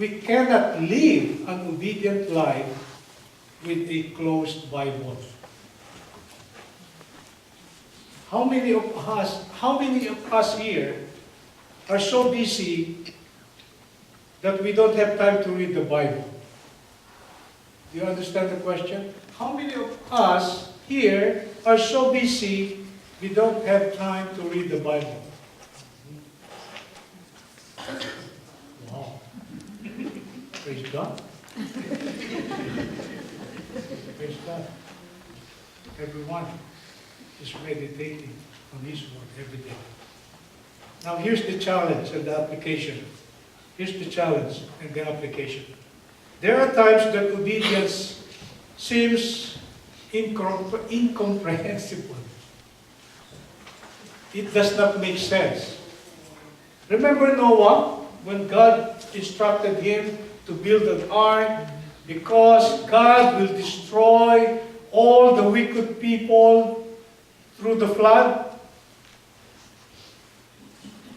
We cannot live an obedient life with a closed Bible. How many of us here are so busy that we don't have time to read the Bible? Do you understand the question? How many of us here are so busy we don't have time to read the Bible? Wow. Praise God. Praise God. Everyone is meditating on His Word every day. Now here's the challenge and the application. Here's the challenge and the application. There are times that obedience seems incomprehensible. It does not make sense. Remember Noah, when God instructed him to build an ark because God will destroy all the wicked people through the flood?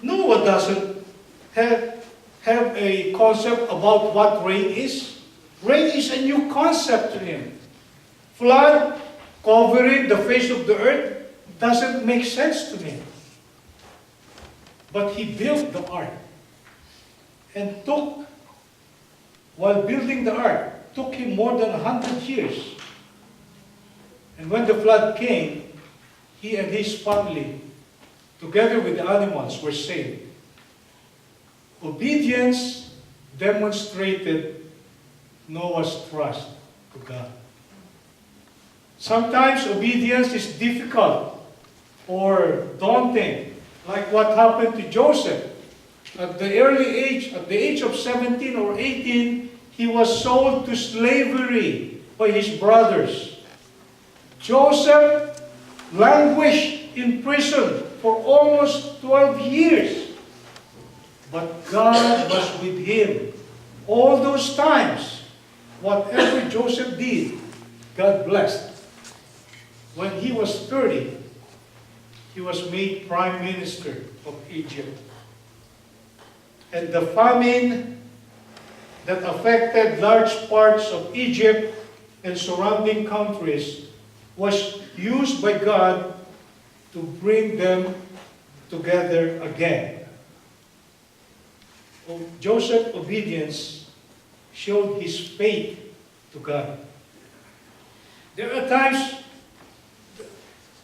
Noah doesn't have a concept about what rain is. Rain is a new concept to him. Flood covering the face of the earth doesn't make sense to him. But he built the ark. And while building the ark, took him more than 100 years. And when the flood came, he and his family, together with the animals, were saved. Obedience demonstrated Noah's trust to God. Sometimes obedience is difficult or daunting, like what happened to Joseph. At the age of 17 or 18, he was sold to slavery by his brothers. Joseph languished in prison for almost 12 years. But God was with him all those times. Whatever Joseph did, God blessed. When he was 30, he was made prime minister of Egypt. And the famine that affected large parts of Egypt and surrounding countries was used by God to bring them together again. Joseph's obedience showed his faith to God. There are times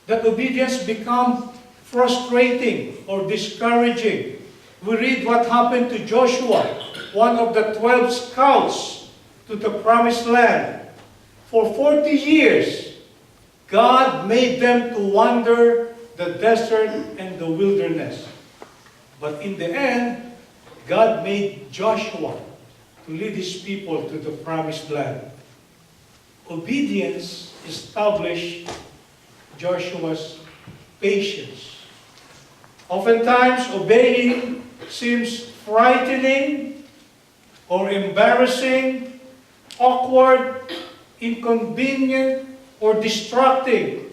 that obedience becomes frustrating or discouraging. We read what happened to Joshua, one of the 12 scouts to the promised land. For 40 years, God made them to wander the desert and the wilderness. But in the end, God made Joshua to lead his people to the promised land. Obedience established Joshua's patience. Oftentimes, obeying seems frightening or embarrassing, awkward, inconvenient, or distracting.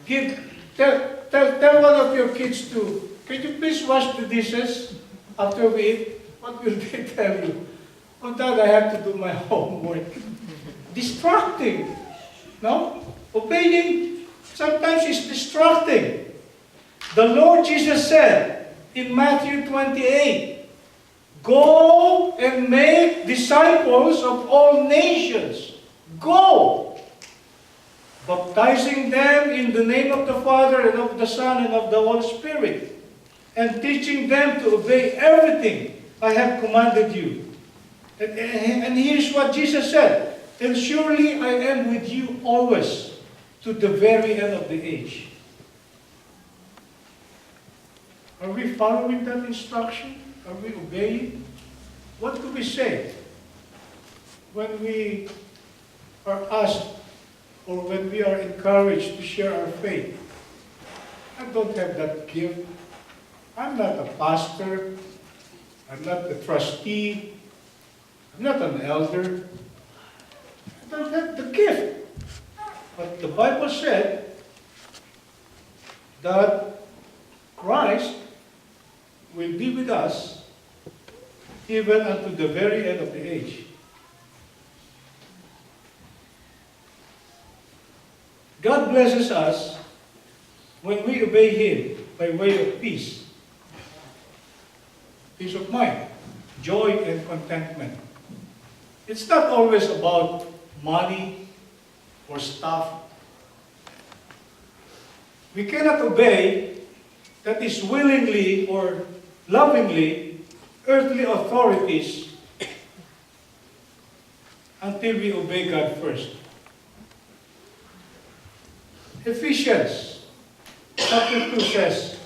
Tell one of your kids to, can you please wash the dishes after we eat? What will they tell you? Oh, Dad, I have to do my homework. Distracting. No? Obeying sometimes is distracting. The Lord Jesus said in Matthew 28, "Go and make disciples of all nations." Go! Baptizing them in the name of the Father and of the Son and of the Holy Spirit, and teaching them to obey everything I have commanded you. And here's what Jesus said, "And surely I am with you always, to the very end of the age." Are we following that instruction? Are we obeying? What do we say when we are asked or when we are encouraged to share our faith? I don't have that gift. I'm not a pastor. I'm not a trustee. I'm not an elder. I don't have the gift. But the Bible said that Christ will be with us even unto the very end of the age. God blesses us when we obey Him by way of peace. Peace of mind, joy and contentment. It's not always about money or stuff. We cannot obey, that is willingly or lovingly, earthly authorities until we obey God first. Ephesians chapter 2 says,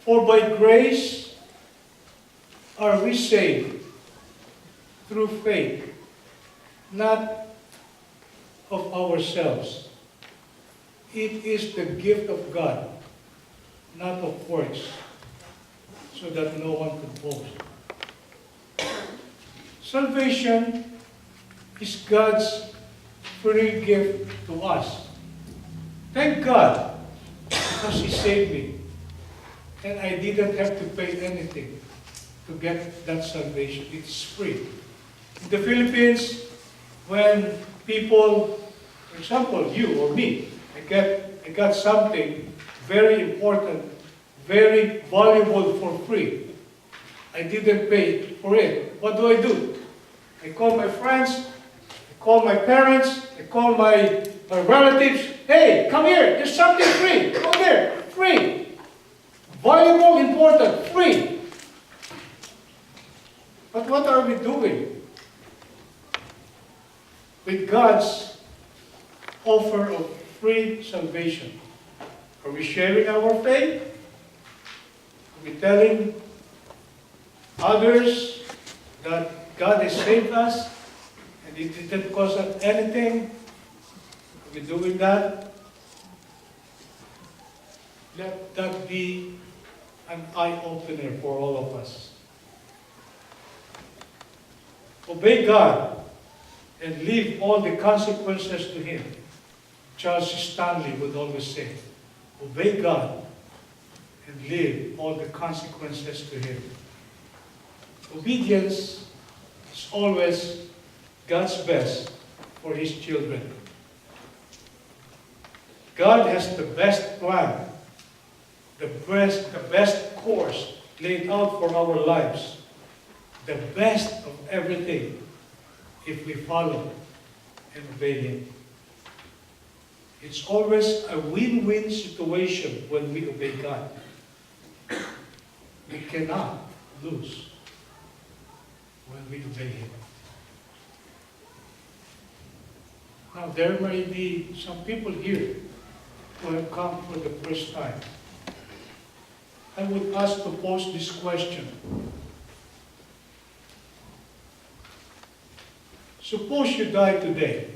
"For by grace are we saved through faith, not of ourselves. It is the gift of God, not of works, so that no one could boast." Salvation is God's free gift to us. Thank God, because He saved me. And I didn't have to pay anything to get that salvation. It's free. In the Philippines, when people, for example, you or me, I got something very important, very valuable for free. I didn't pay for it. What do? I call my friends, I call my parents, I call my relatives. Hey, come here, there's something free. Come here, free. Valuable, important, free. But what are we doing with God's offer of free salvation? Are we sharing our faith? Are we telling others that God has saved us and it didn't cost us anything? Are we doing that? Let that be an eye-opener for all of us. Obey God and leave all the consequences to Him. Charles Stanley would always say, obey God and leave all the consequences to Him. Obedience is always God's best for His children. God has the best plan, the best course laid out for our lives, the best of everything if we follow and obey Him. It's always a win-win situation when we obey God. We cannot lose when we obey Him. Now, there may be some people here who have come for the first time. I would ask to pose this question. Suppose you die today,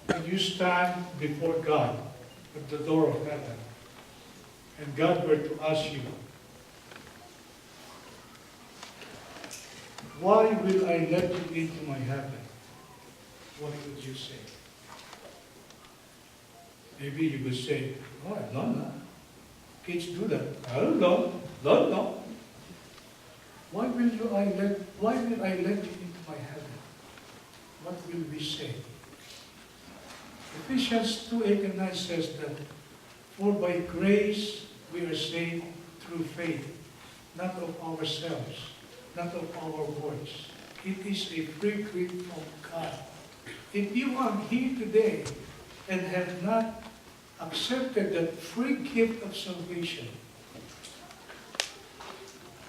and you stand before God at the door of heaven, and God were to ask you, why will I let you into my heaven? What would you say? Maybe you would say, oh, I don't know. Kids do that. I don't know. Don't know. Why will I let you into my heaven? What will we say? Ephesians 2:8-9 says that, for by grace we are saved through faith, not of ourselves, not of our works. It is a free gift from God. If you are here today and have not accepted that free gift of salvation,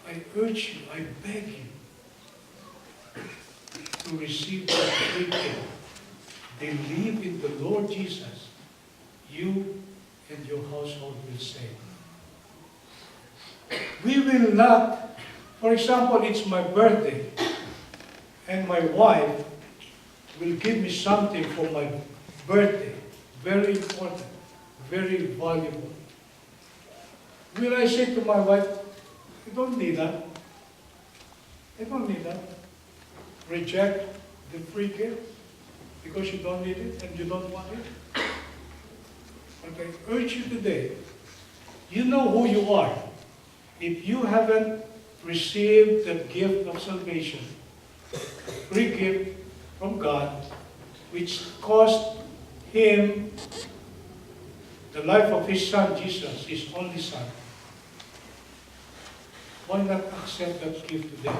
I urge you, I beg you to receive that free gift. Believe in the Lord Jesus. You and your household will save. We will not, for example, it's my birthday, and my wife will give me something for my birthday. Very important, very valuable. Will I say to my wife, I don't need that. I don't need that. Reject the free gift because you don't need it and you don't want it? But I urge you today, you know who you are. If you haven't received the gift of salvation, free gift from God, which cost him the life of his son, Jesus, his only son. Why not accept that gift today?